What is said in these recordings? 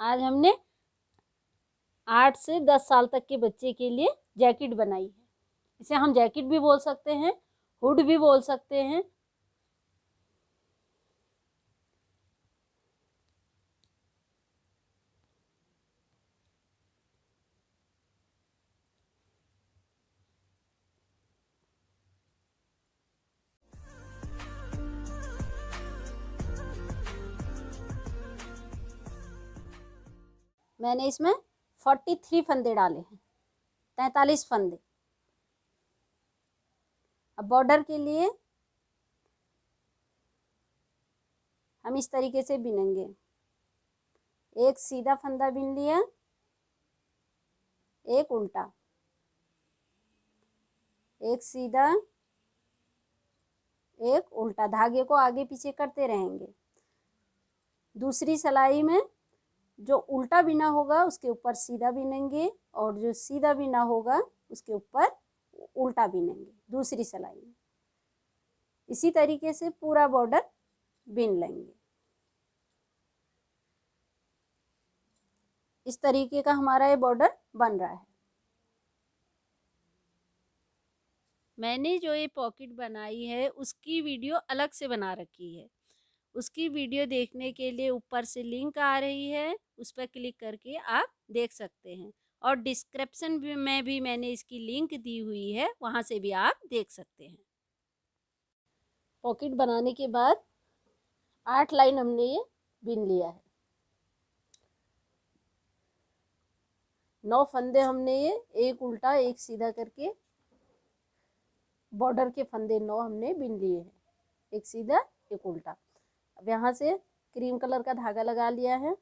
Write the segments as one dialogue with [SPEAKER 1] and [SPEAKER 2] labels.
[SPEAKER 1] आज हमने 8 से 10 साल तक के बच्चे के लिए जैकेट बनाई है। इसे हम जैकेट भी बोल सकते हैं, हुड भी बोल सकते हैं। मैंने इसमें 43 फंदे डाले हैं, 43 फंदे। अब बॉर्डर के लिए हम इस तरीके से बिनेंगे। एक सीधा फंदा बिन लिया, एक उल्टा, एक सीधा, एक उल्टा। धागे को आगे पीछे करते रहेंगे। दूसरी सिलाई में जो उल्टा बिना होगा उसके ऊपर सीधा बिनेंगे, और जो सीधा बिना होगा उसके ऊपर उल्टा बिनेंगे दूसरी सिलाई में। इसी तरीके से पूरा बॉर्डर बिन लेंगे। इस तरीके का हमारा ये बॉर्डर बन रहा है। मैंने जो ये पॉकेट बनाई है उसकी वीडियो अलग से बना रखी है। उसकी वीडियो देखने के लिए ऊपर से लिंक आ रही है, उस पर क्लिक करके आप देख सकते हैं। और डिस्क्रिप्शन में भी मैंने इसकी लिंक दी हुई है, वहाँ से भी आप देख सकते हैं। पॉकेट बनाने के बाद 8 लाइन हमने ये बिन लिया है। 9 फंदे हमने ये एक उल्टा एक सीधा करके बॉर्डर के फंदे 9 हमने बिन लिए हैं, एक सीधा एक उल्टा। अब यहाँ से क्रीम कलर का धागा लगा लिया है।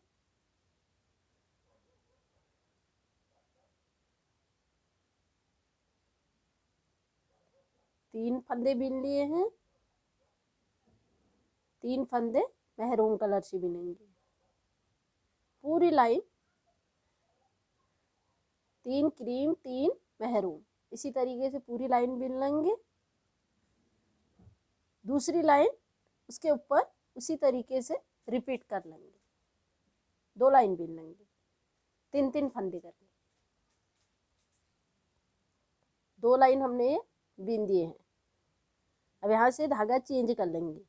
[SPEAKER 1] तीन फंदे बिन लिए हैं, 3 फंदे मेहरून कलर से बिनेंगे। पूरी लाइन 3 क्रीम 3 मेहरून, इसी तरीके से पूरी लाइन बिन लेंगे। दूसरी लाइन उसके ऊपर उसी तरीके से रिपीट कर लेंगे। 2 लाइन बिन लेंगे, 3 फंदे करके। 2 लाइन हमने ये बिन दिए हैं। अब यहाँ से धागा चेंज कर लेंगे।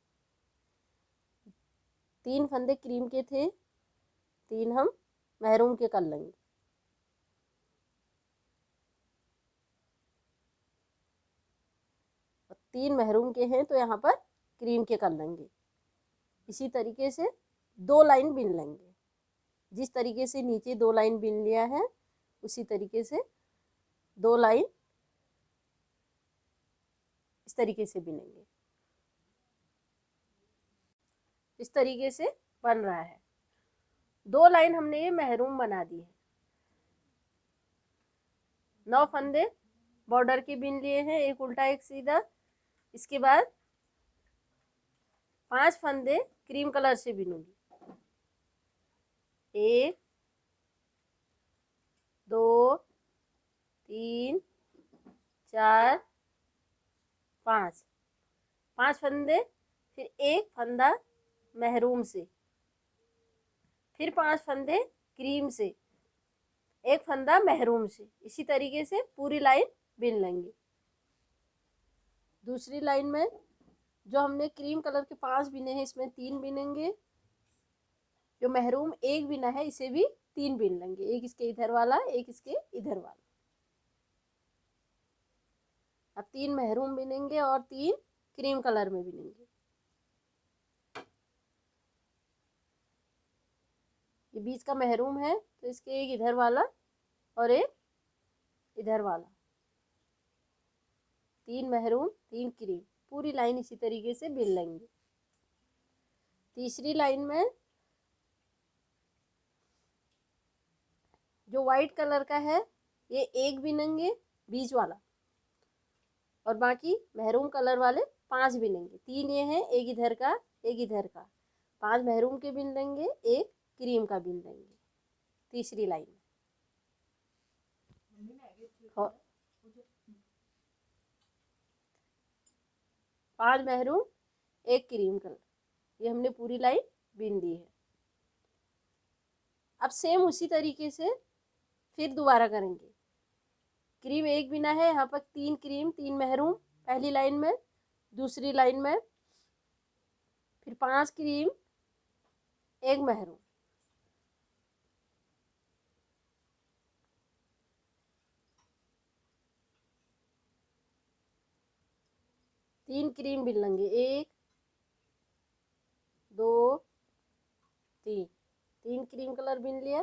[SPEAKER 1] 3 फंदे क्रीम के थे, 3 हम मेहरून के कर लेंगे। और 3 मेहरून के हैं तो यहाँ पर क्रीम के कर लेंगे। इसी तरीके से 2 लाइन बिन लेंगे। जिस तरीके से नीचे 2 लाइन बिन लिया है उसी तरीके से 2 लाइन इस तरीके से बिनेंगे। इस तरीके से बन रहा है। 2 लाइन हमने ये मेहरून बना दी है। 9 फंदे बॉर्डर के बिन लिए हैं, एक उल्टा एक सीधा। इसके बाद 5 फंदे क्रीम कलर से बिनूंगी। 1 2 3 4 5 5 फंदे, फिर एक फंदा मेहरून से, फिर 5 फंदे क्रीम से, एक फंदा मेहरून से। इसी तरीके से पूरी लाइन बिन लेंगे। दूसरी लाइन में जो हमने क्रीम कलर के 5 बिने हैं, इसमें 3 बिनेंगे। जो मेहरून एक बिना है इसे भी 3 बिन लेंगे, एक इसके इधर वाला एक इसके इधर वाला। अब 3 मेहरून बिनेंगे और 3 क्रीम कलर में बिनेंगे। ये बीच का मेहरून है तो इसके एक इधर वाला और एक इधर वाला। 3 मेहरून 3 क्रीम, पूरी लाइन इसी तरीके से बिन लेंगे। तीसरी लाइन में जो वाइट कलर का है ये एक बिनेंगे बीच वाला, और बाकी मेहरून कलर वाले 5 बिनेंगे। 3 ये हैं, एक इधर का एक इधर का। 5 मेहरून के बिन लेंगे, एक क्रीम का बिन लेंगे तीसरी लाइन में। 5 मेहरून एक क्रीम कलर, ये हमने पूरी लाइन बिन दी है। अब सेम उसी तरीके से फिर दोबारा करेंगे। क्रीम एक बिना है, यहाँ पर 3 क्रीम 3 महरूम पहली लाइन में, दूसरी लाइन में फिर 5 क्रीम 1 महरूम, तीन क्रीम बिन लेंगे, 1 2 3, 3 क्रीम कलर बिन लिया,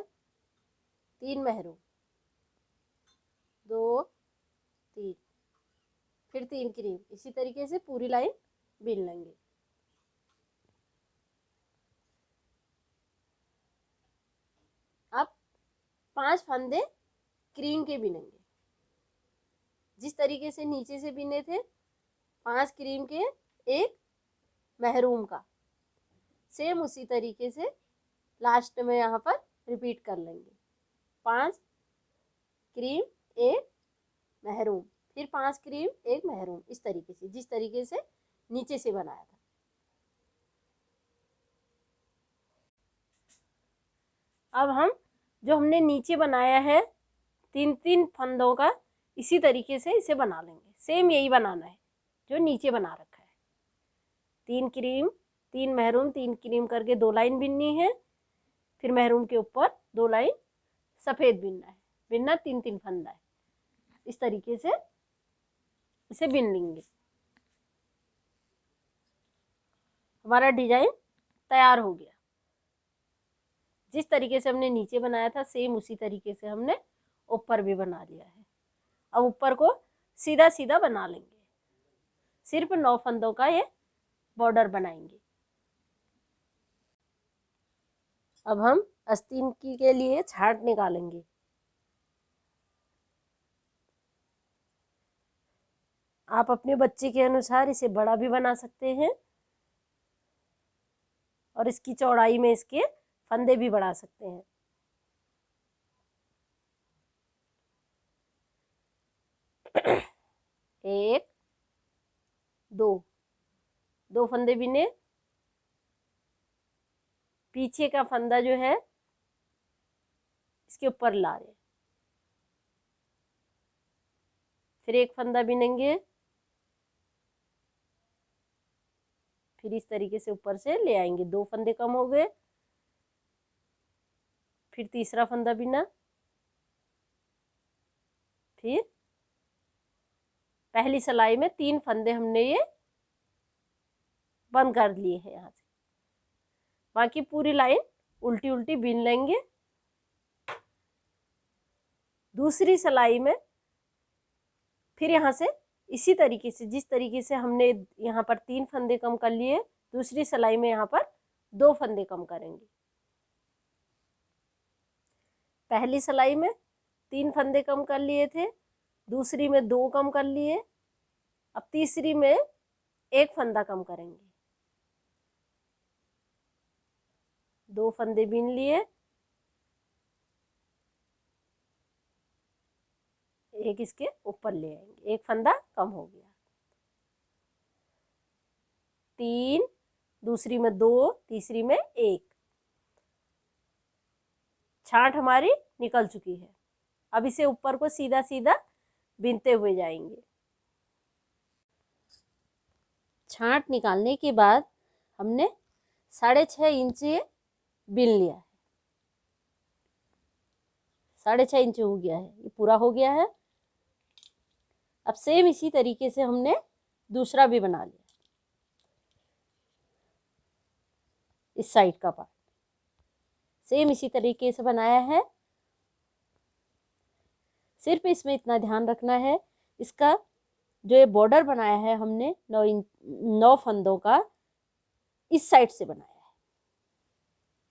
[SPEAKER 1] 3 महरूम 2 3, फिर 3 क्रीम, इसी तरीके से पूरी लाइन बिन लेंगे। अब 5 फंदे क्रीम के बिनेंगे, जिस तरीके से नीचे से बिने थे 5 क्रीम के 1 महरूम का, सेम उसी तरीके से लास्ट में यहाँ पर रिपीट कर लेंगे। 5 क्रीम 1 महरूम, फिर 5 क्रीम 1 महरूम, इस तरीके से जिस तरीके से नीचे से बनाया था। अब हम जो हमने नीचे बनाया है 3-3 फंदों का, इसी तरीके से इसे बना लेंगे। सेम यही बनाना है जो नीचे बना रखा है। 3 क्रीम 3 महरूम 3 क्रीम करके 2 लाइन बिननी है, फिर महरूम के ऊपर 2 लाइन सफ़ेद बिनना है, बिनना 3-3 फंदा है, इस तरीके से इसे बिन लेंगे। हमारा डिजाइन तैयार हो गया। जिस तरीके से हमने नीचे बनाया था सेम उसी तरीके से हमने ऊपर भी बना लिया है। अब ऊपर को सीधा सीधा बना लेंगे, सिर्फ 9 फंदों का ये बॉर्डर बनाएंगे। अब हम आस्तीन के लिए छाट निकालेंगे। आप अपने बच्चे के अनुसार इसे बड़ा भी बना सकते हैं और इसकी चौड़ाई में इसके फंदे भी बढ़ा सकते हैं। एक 2 फंदे बिने, पीछे का फंदा जो है इसके ऊपर ला रहे, फिर एक फंदा बिनेंगे, फिर इस तरीके से ऊपर से ले आएंगे, 2 फंदे कम हो गए, फिर तीसरा फंदा बिना, फिर पहली सिलाई में 3 फंदे हमने ये बंद कर लिए हैं यहाँ से। बाकी पूरी लाइन उल्टी उल्टी बिन लेंगे। दूसरी सिलाई में फिर यहाँ से इसी तरीके से जिस तरीके से हमने यहाँ पर 3 फंदे कम कर लिए, दूसरी सिलाई में यहाँ पर 2 फंदे कम करेंगे। पहली सिलाई में 3 फंदे कम कर लिए थे, दूसरी में 2 कम कर लिए, अब तीसरी में 1 फंदा कम करेंगे, 2 फंदे बिन लिए, एक इसके ऊपर ले आएंगे, 1 फंदा कम हो गया, 3, दूसरी में 2, तीसरी में 1, छांट हमारी निकल चुकी है। अब इसे ऊपर को सीधा सीधा बिनते हुए जाएंगे। छांट निकालने के बाद हमने 6.5 इंच बिन लिया है, 6.5 इंच हो गया है, ये पूरा हो गया है। अब सेम इसी तरीके से हमने दूसरा भी बना लिया, इस साइड का पार्ट सेम इसी तरीके से बनाया है। सिर्फ इसमें इतना ध्यान रखना है, इसका जो ये बॉर्डर बनाया है हमने 9 फंदों का, इस साइड से बनाया है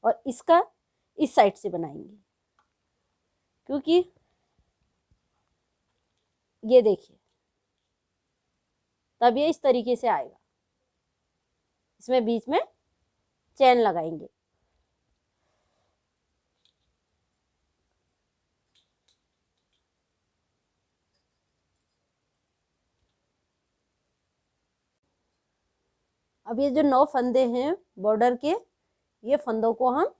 [SPEAKER 1] और इसका इस साइड से बनाएंगे, क्योंकि ये देखिए तब ये इस तरीके से आएगा। इसमें बीच में चैन लगाएंगे। अब ये जो 9 फंदे हैं बॉर्डर के, ये फंदों को हम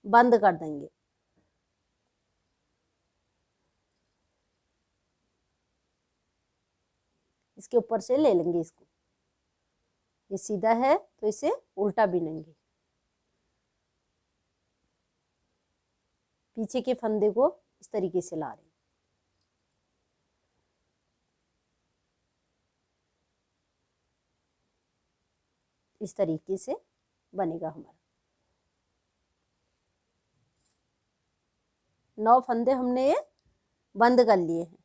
[SPEAKER 1] बंद कर देंगे। इसके ऊपर से ले लेंगे इसको, ये सीधा है तो इसे उल्टा बिनेंगे। पीछे के फंदे को इस तरीके से ला रहे हैं। इस तरीके से बनेगा हमारा। 9 फंदे हमने ये बंद कर लिए हैं।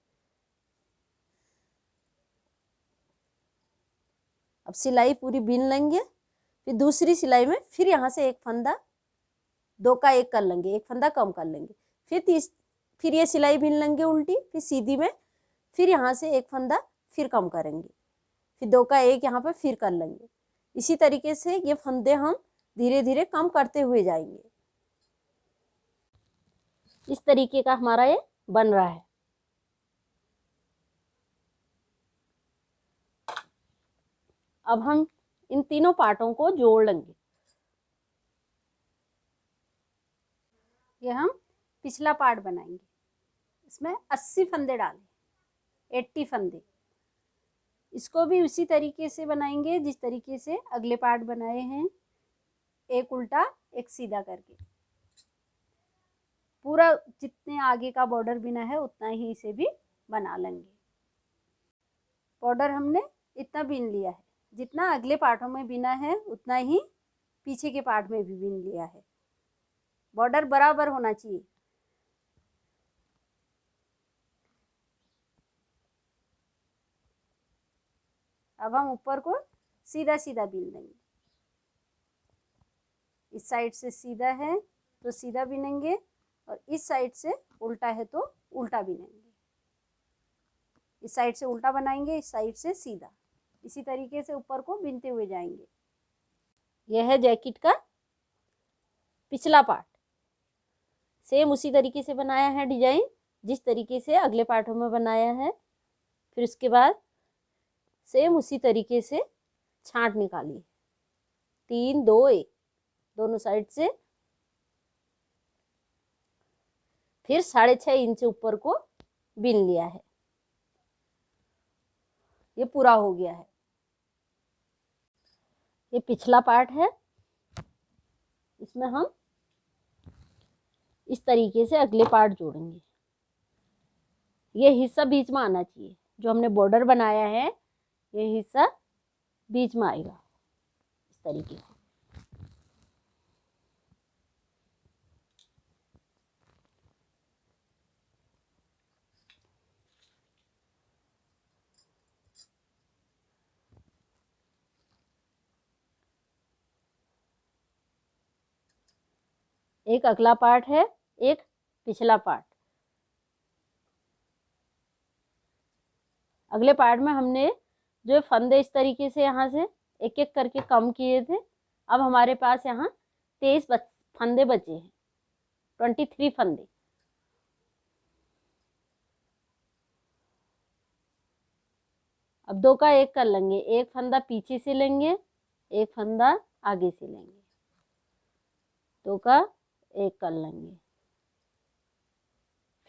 [SPEAKER 1] अब सिलाई पूरी बीन लेंगे, फिर दूसरी सिलाई में फिर यहाँ से एक फंदा 2 का 1 कर लेंगे, एक फंदा कम कर लेंगे, फिर ये सिलाई बीन लेंगे उल्टी, फिर सीधी में फिर यहाँ से एक फंदा फिर कम करेंगे, फिर 2 का 1 यहाँ पर फिर कर लेंगे। इसी तरीके से ये फंदे हम धीरे धीरे कम करते हुए जाएंगे। इस तरीके का हमारा ये बन रहा है। अब हम इन तीनों पार्टों को जोड़ लेंगे। ये हम पिछला पार्ट बनाएंगे, इसमें 80 फंदे डालें, 80 फंदे। इसको भी उसी तरीके से बनाएंगे जिस तरीके से अगले पार्ट बनाए हैं, एक उल्टा एक सीधा करके। पूरा जितने आगे का बॉर्डर बिना है उतना ही इसे भी बना लेंगे। बॉर्डर हमने इतना बीन लिया है, जितना अगले पार्टों में बिना है उतना ही पीछे के पार्ट में भी बीन लिया है। बॉर्डर बराबर होना चाहिए। अब हम ऊपर को सीधा सीधा बीन लेंगे। इस साइड से सीधा है तो सीधा बीनेंगे और इस साइड से उल्टा है तो उल्टा बीनेंगे। इस साइड से उल्टा बनाएंगे, इस साइड से सीधा। इसी तरीके से ऊपर को बीनते हुए जाएंगे। यह है जैकेट का पिछला पार्ट। सेम उसी तरीके से बनाया है डिजाइन जिस तरीके से अगले पार्टों में बनाया है। फिर उसके बाद सेम उसी तरीके से छांट निकाली, 3 2 1 दोनों साइड से। फिर 6.5 इंच ऊपर को बीन लिया है। ये पूरा हो गया है। ये पिछला पार्ट है, इसमें हम इस तरीके से अगले पार्ट जोड़ेंगे। ये हिस्सा बीच में आना चाहिए, जो हमने बॉर्डर बनाया है ये हिस्सा बीच में आएगा इस तरीके से। एक अगला पार्ट है, एक पिछला पार्ट। अगले पार्ट में हमने जो फंदे इस तरीके से यहाँ से एक एक करके कम किए थे। अब हमारे पास यहाँ 23 फंदे बचे हैं, 23 फंदे। अब 2 का 1 कर लेंगे, एक फंदा पीछे से लेंगे, एक फंदा आगे से लेंगे, 2 का 1 कर लेंगे।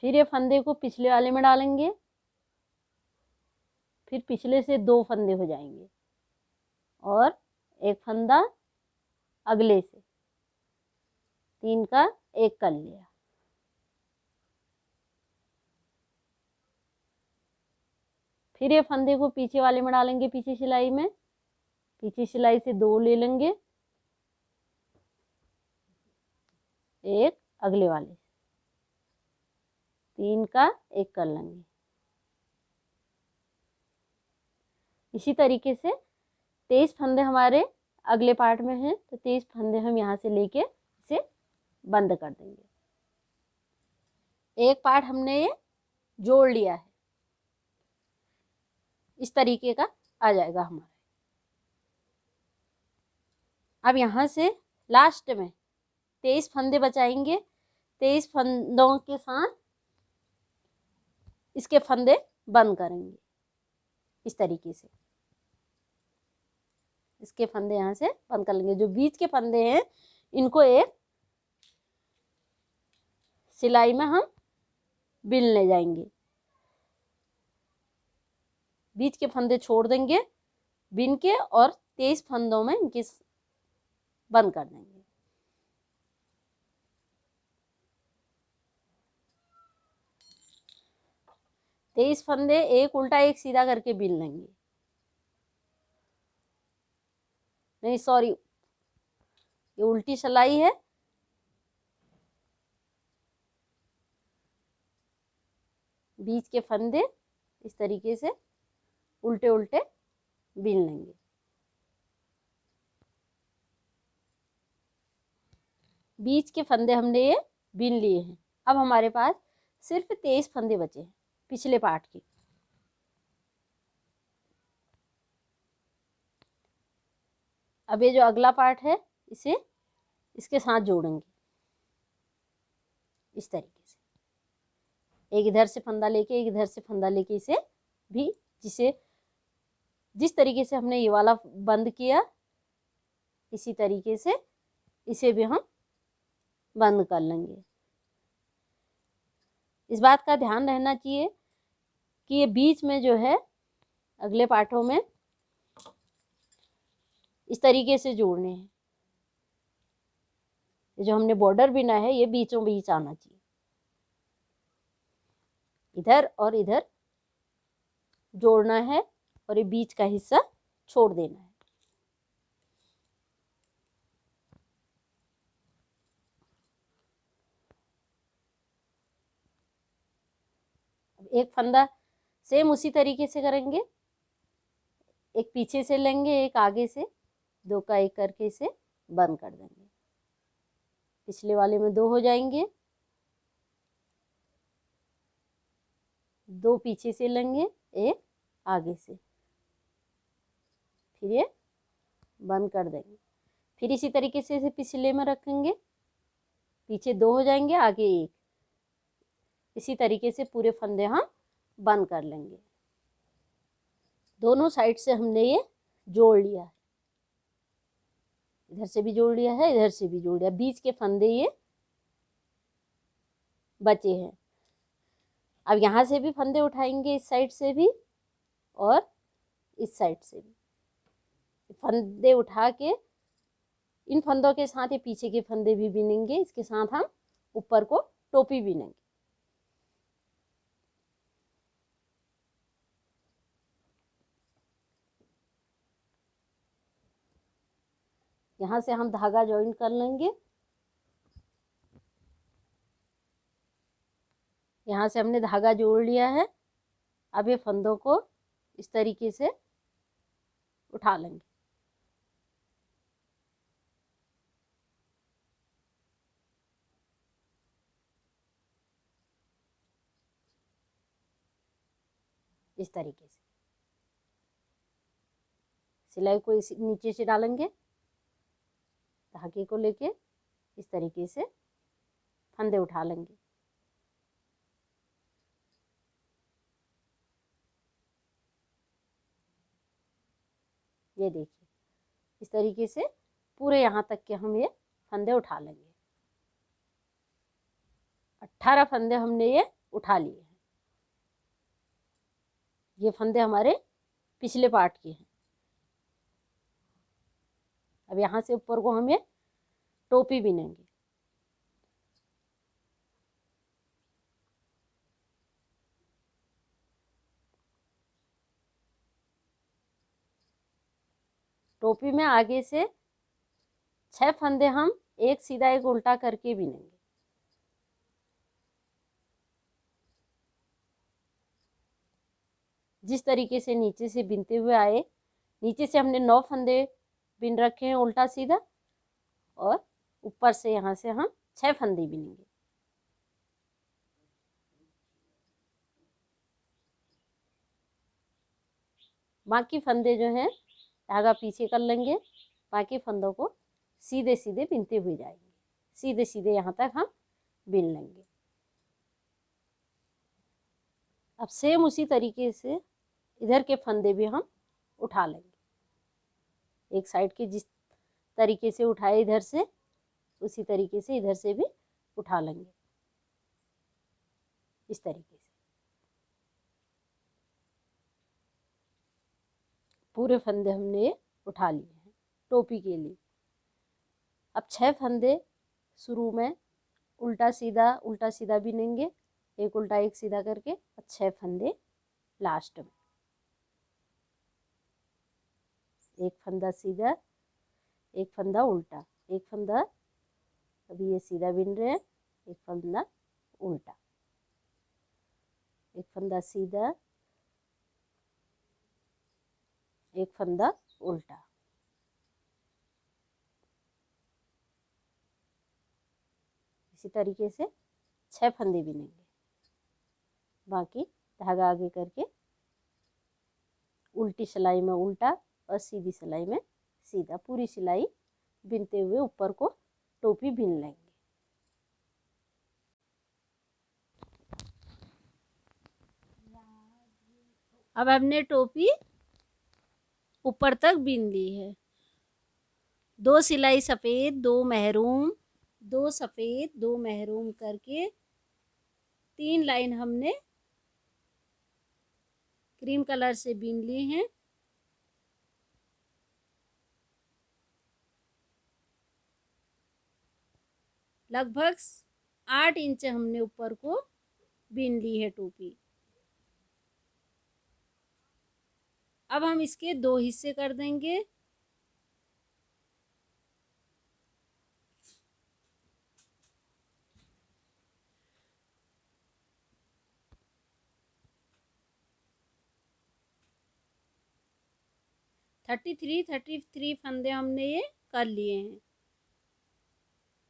[SPEAKER 1] फिर ये फंदे को पिछले वाले में डालेंगे, फिर पिछले से 2 फंदे हो जाएंगे और एक फंदा अगले से, 3 का 1 कर लिया। फिर ये फंदे को पीछे वाले में डालेंगे, पीछे सिलाई में, पीछे सिलाई से 2 ले लेंगे, एक अगले वाले, 3 का 1 कर लेंगे। इसी तरीके से 23 फंदे हमारे अगले पार्ट में हैं, तो 23 फंदे हम यहाँ से लेके इसे बंद कर देंगे। एक पार्ट हमने ये जोड़ लिया है, इस तरीके का आ जाएगा हमारा। अब यहाँ से लास्ट में 23 फंदे बचाएंगे, 23 फंदों के साथ इसके फंदे बंद करेंगे इस तरीके से। इसके फंदे यहाँ से बंद कर लेंगे। जो बीच के फंदे हैं इनको एक सिलाई में हम बिन ले जाएंगे। बीच के फंदे छोड़ देंगे बिन के और 23 फंदों में इनके बंद कर देंगे। तेईस फंदे एक उल्टा एक सीधा करके बिन लेंगे। नहीं सॉरी, ये उल्टी सिलाई है। बीच के फंदे इस तरीके से उल्टे उल्टे बिन लेंगे। बीच के फंदे हमने ये बिन लिए हैं। अब हमारे पास सिर्फ 23 फंदे बचे हैं पिछले पार्ट के। अब ये जो अगला पार्ट है इसे इसके साथ जोड़ेंगे इस तरीके से। एक इधर से फंदा लेके एक इधर से फंदा लेके इसे भी जिस तरीके से हमने ये वाला बंद किया इसी तरीके से इसे भी हम बंद कर लेंगे। इस बात का ध्यान रहना चाहिए कि ये बीच में जो है अगले पार्टों में इस तरीके से जोड़ने हैं। ये जो हमने बॉर्डर बिना है ये बीचों बीच आना चाहिए, इधर और इधर जोड़ना है और ये बीच का हिस्सा छोड़ देना है। एक फंदा सेम उसी तरीके से करेंगे, एक पीछे से लेंगे एक आगे से, दो का एक करके इसे बंद कर देंगे। पिछले वाले में दो हो जाएंगे, दो पीछे से लेंगे एक आगे से, फिर ये बंद कर देंगे। फिर इसी तरीके से इसे पिछले में रखेंगे, पीछे दो हो जाएंगे आगे एक, इसी तरीके से पूरे फंदे हम बंद कर लेंगे। दोनों साइड से हमने ये जोड़ लिया है, इधर से भी जोड़ लिया है इधर से भी जोड़ लिया। बीच के फंदे ये बचे हैं। अब यहाँ से भी फंदे उठाएंगे, इस साइड से भी और इस साइड से भी। फंदे उठा के इन फंदों के साथ ये पीछे के फंदे भी बिनेंगे, इसके साथ हम ऊपर को टोपी बिनेंगे। यहाँ से हम धागा ज्वाइन कर लेंगे। यहाँ से हमने धागा जोड़ लिया है। अब ये फंदों को इस तरीके से उठा लेंगे। इस तरीके से सिलाई को इस नीचे से डालेंगे, धागे को लेके इस तरीके से फंदे उठा लेंगे। ये देखिए इस तरीके से पूरे यहाँ तक के हम ये फंदे उठा लेंगे। 18 फंदे हमने ये उठा लिए हैं। ये फंदे हमारे पिछले पार्ट के हैं। अब यहाँ से ऊपर को हम ये टोपी बिनेंगे। टोपी में आगे से 6 फंदे हम एक सीधा एक उल्टा करके बिनेंगे। जिस तरीके से नीचे से बिनते हुए आए, नीचे से हमने 9 फंदे बिन रखे हैं उल्टा सीधा, और ऊपर से यहाँ से हम 6 फंदे बिनेंगे। बाकी फंदे जो हैं धागा पीछे कर लेंगे, बाकी फंदों को सीधे सीधे बिनते हुए जाएंगे। सीधे सीधे यहाँ तक हम बिन लेंगे। अब सेम उसी तरीके से इधर के फंदे भी हम उठा लेंगे। एक साइड के जिस तरीके से उठाए इधर से, उसी तरीके से इधर से भी उठा लेंगे इस तरीके से। पूरे फंदे हमने उठा लिए हैं टोपी के लिए। अब 6 फंदे शुरू में उल्टा सीधा बिनेंगे, एक उल्टा एक सीधा करके, और 6 फंदे लास्ट में। एक फंदा सीधा, एक फंदा उल्टा, एक फंदा, अभी ये सीधा बिन रहे हैं, एक फंदा उल्टा, एक फंदा सीधा, एक फंदा उल्टा। इसी तरीके से 6 फंदे बिनेंगे। बाकी धागा आगे करके उल्टी सिलाई में उल्टा और सीधी सिलाई में सीधा, पूरी सिलाई बिनते हुए ऊपर को टोपी बिन लेंगे। अब हमने टोपी ऊपर तक बिन ली है। 2 सिलाई सफ़ेद, 2 महरून, 2 सफ़ेद, 2 महरून करके 3 लाइन हमने क्रीम कलर से बिन ली हैं। लगभग 8 इंच हमने ऊपर को बिन ली है टोपी। अब हम इसके 2 हिस्से कर देंगे। थर्टी थ्री फंदे हमने ये कर लिए हैं।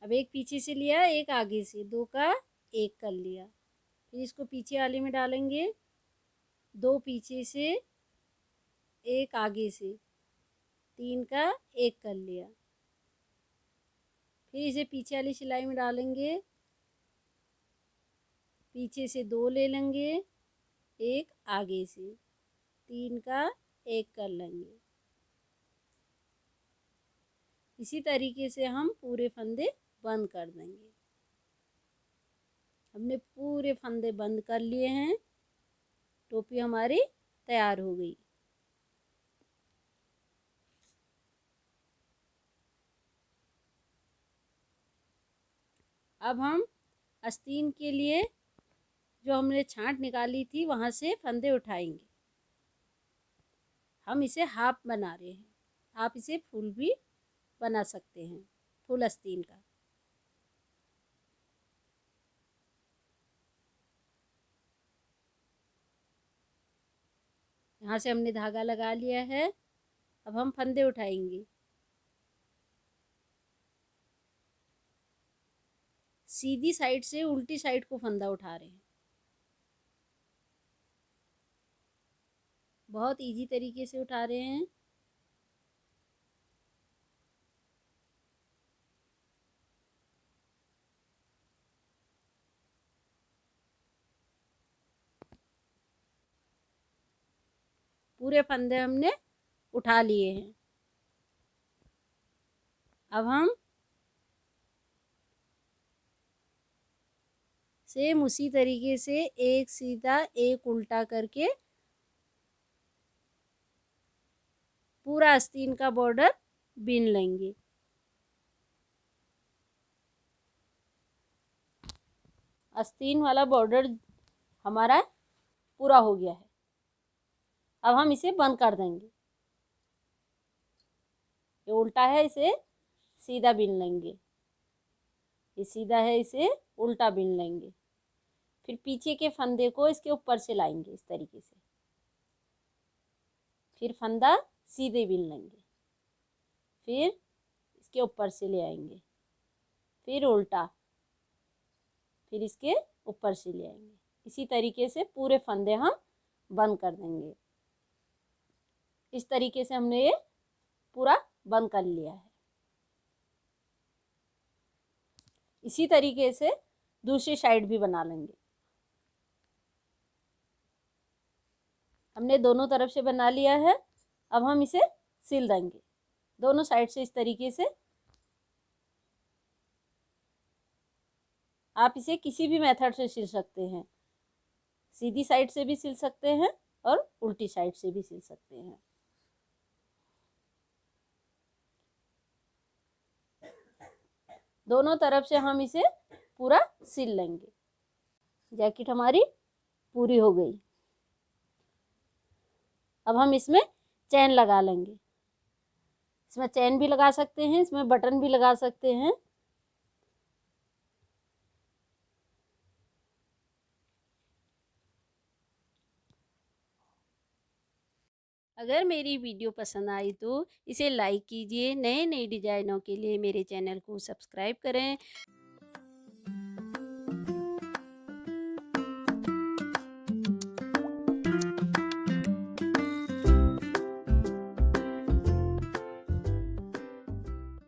[SPEAKER 1] अब एक पीछे से लिया, एक आगे से, 2 का 1 कर लिया। फिर इसको पीछे वाले में डालेंगे, 2 पीछे से, 1 आगे से, 3 का 1 कर लिया। फिर इसे पीछे वाली सिलाई में डालेंगे, पीछे से 2 ले लेंगे, 1 आगे से, 3 का 1 कर लेंगे। इसी तरीके से हम पूरे फंदे बंद कर देंगे। हमने पूरे फंदे बंद कर लिए हैं। टोपी हमारी तैयार हो गई। अब हम आस्तीन के लिए जो हमने छांट निकाली थी वहाँ से फंदे उठाएंगे। हम इसे हाफ बना रहे हैं। आप इसे फुल भी बना सकते हैं, फुल आस्तीन का। यहाँ से हमने धागा लगा लिया है। अब हम फंदे उठाएंगे। सीधी साइड से उल्टी साइड को फंदा उठा रहे हैं। बहुत इजी तरीके से उठा रहे हैं। पूरे फंदे हमने उठा लिए हैं। अब हम सेम उसी तरीके से एक सीधा एक उल्टा करके पूरा आस्तीन का बॉर्डर बिन लेंगे। आस्तीन वाला बॉर्डर हमारा पूरा हो गया है। अब हम इसे बंद कर देंगे। ये उल्टा है, इसे सीधा बिन लेंगे। ये सीधा है, इसे उल्टा बिन लेंगे। फिर पीछे के फंदे को इसके ऊपर से लाएंगे इस तरीके से। फिर फंदा सीधे बिन लेंगे, फिर इसके ऊपर से ले आएंगे, फिर उल्टा, फिर इसके ऊपर से ले आएंगे। इसी तरीके से पूरे फंदे हम बंद कर देंगे। इस तरीके से हमने ये पूरा बंद कर लिया है। इसी तरीके से दूसरी साइड भी बना लेंगे। हमने दोनों तरफ से बना लिया है। अब हम इसे सिल देंगे दोनों साइड से इस तरीके से। आप इसे किसी भी मेथड से सिल सकते हैं। सीधी साइड से भी सिल सकते हैं और उल्टी साइड से भी सिल सकते हैं। दोनों तरफ से हम इसे पूरा सिल लेंगे। जैकेट हमारी पूरी हो गई। अब हम इसमें चैन लगा लेंगे। इसमें चैन भी लगा सकते हैं, इसमें बटन भी लगा सकते हैं। अगर मेरी वीडियो पसंद आई तो इसे लाइक कीजिए। नए नए डिज़ाइनों के लिए मेरे चैनल को सब्सक्राइब करें।